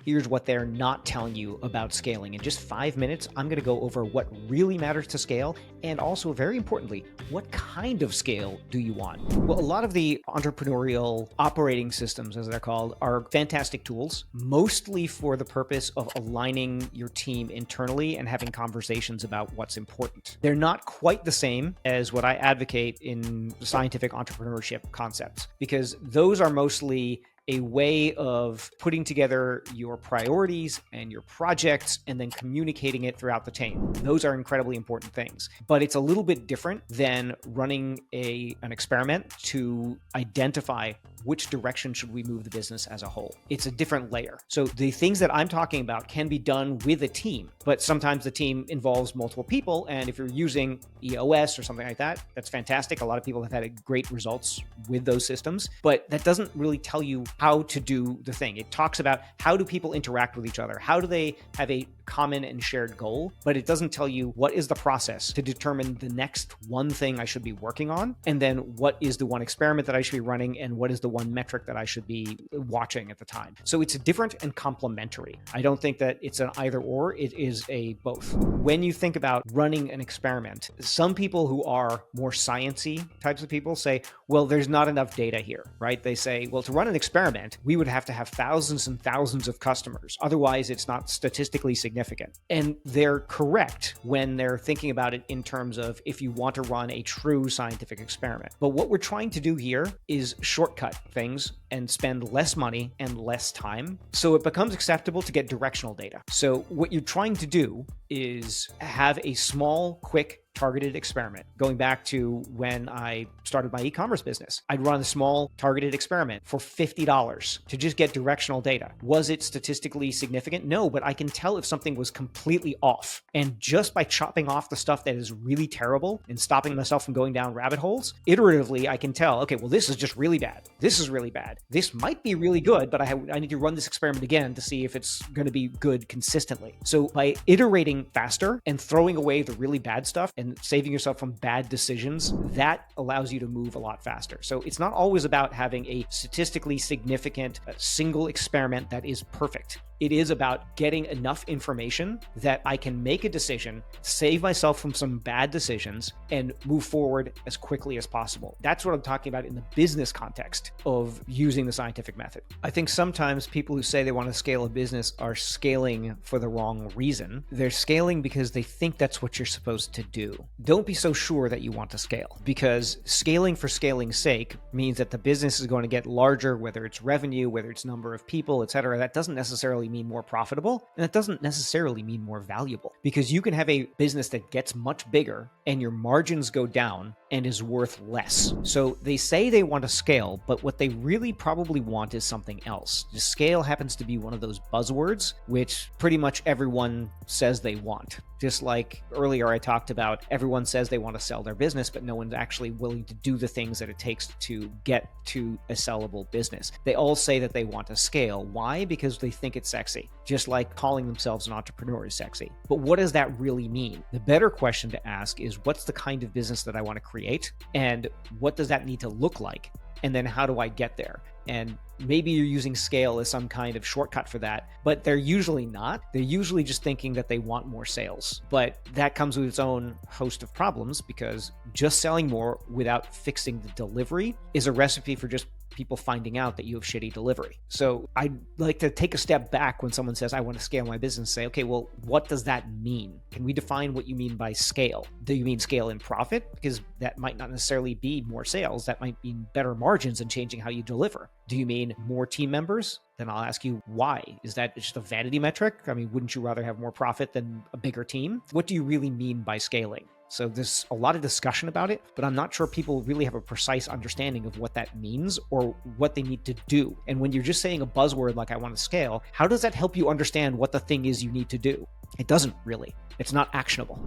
Here's what they're not telling you about scaling. In just 5 minutes, I'm going to go over what really matters to scale, and also, very importantly, what kind of scale do you want? Well, a lot of the entrepreneurial operating systems, as they're called, are fantastic tools, mostly for the purpose of aligning your team internally and having conversations about what's important. They're not quite the same as what I advocate in scientific entrepreneurship concepts, because those are mostly a way of putting together your priorities and your projects and then communicating it throughout the team. Those are incredibly important things, but it's a little bit different than running an experiment to identify which direction should we move the business as a whole. It's a different layer. So the things that I'm talking about can be done with a team, but sometimes the team involves multiple people. And if you're using EOS or something like that, that's fantastic. A lot of people have had great results with those systems, but that doesn't really tell you how to do the thing. It talks about how do people interact with each other? How do they have a common and shared goal? But it doesn't tell you what is the process to determine the next one thing I should be working on, and then what is the one experiment that I should be running, and what is the one metric that I should be watching at the time. So it's different and complementary. I don't think that it's an either or, it is a both. When you think about running an experiment, some people who are more sciencey types of people say, well, there's not enough data here, right? They say, well, to run an experiment, we would have to have thousands and thousands of customers. Otherwise, it's not statistically significant. And they're correct when they're thinking about it in terms of if you want to run a true scientific experiment. But what we're trying to do here is shortcut things and spend less money and less time, so it becomes acceptable to get directional data. So what you're trying to do is have a small, quick, targeted experiment. Going back to when I started my e-commerce business, I'd run a small targeted experiment for $50 to just get directional data. Was it statistically significant? No, but I can tell if something was completely off. And just by chopping off the stuff that is really terrible and stopping myself from going down rabbit holes, iteratively, I can tell, okay, well, this is just really bad. This is really bad. This might be really good, but I need to run this experiment again to see if it's going to be good consistently. So by iterating faster and throwing away the really bad stuff and saving yourself from bad decisions, that allows you to move a lot faster. So it's not always about having a statistically significant single experiment that is perfect. It is about getting enough information that I can make a decision, save myself from some bad decisions, and move forward as quickly as possible. That's what I'm talking about in the business context of using the scientific method. I think sometimes people who say they want to scale a business are scaling for the wrong reason. They're scaling because they think that's what you're supposed to do. Don't be so sure that you want to scale, because scaling for scaling's sake means that the business is going to get larger, whether it's revenue, whether it's number of people, etc. That doesn't necessarily mean more profitable, and that doesn't necessarily mean more valuable, because you can have a business that gets much bigger and your margins go down and is worth less. So they say they want to scale, but what they really probably want is something else. The scale happens to be one of those buzzwords which pretty much everyone says they want. Just like earlier I talked about, everyone says they want to sell their business, but no one's actually willing to do the things that it takes to get to a sellable business. They all say that they want to scale. Why? Because they think it's sexy. Just like calling themselves an entrepreneur is sexy. But what does that really mean? The better question to ask is, what's the kind of business that I want to create? And what does that need to look like? And then how do I get there? And maybe you're using scale as some kind of shortcut for that, but they're usually not. They're usually just thinking that they want more sales. But that comes with its own host of problems, because just selling more without fixing the delivery is a recipe for just people finding out that you have shitty delivery. So I'd like to take a step back when someone says, I want to scale my business, say, okay, well, what does that mean? Can we define what you mean by scale? Do you mean scale in profit? Because that might not necessarily be more sales. That might mean better margins and changing how you deliver. Do you mean more team members? Then I'll ask you, why? Is that just a vanity metric? I mean, wouldn't you rather have more profit than a bigger team? What do you really mean by scaling? So there's a lot of discussion about it, but I'm not sure people really have a precise understanding of what that means or what they need to do. And when you're just saying a buzzword like I want to scale, how does that help you understand what the thing is you need to do? It doesn't really. It's not actionable.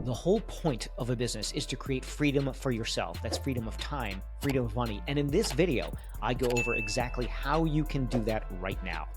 The whole point of a business is to create freedom for yourself. That's freedom of time, freedom of money. And in this video, I go over exactly how you can do that right now.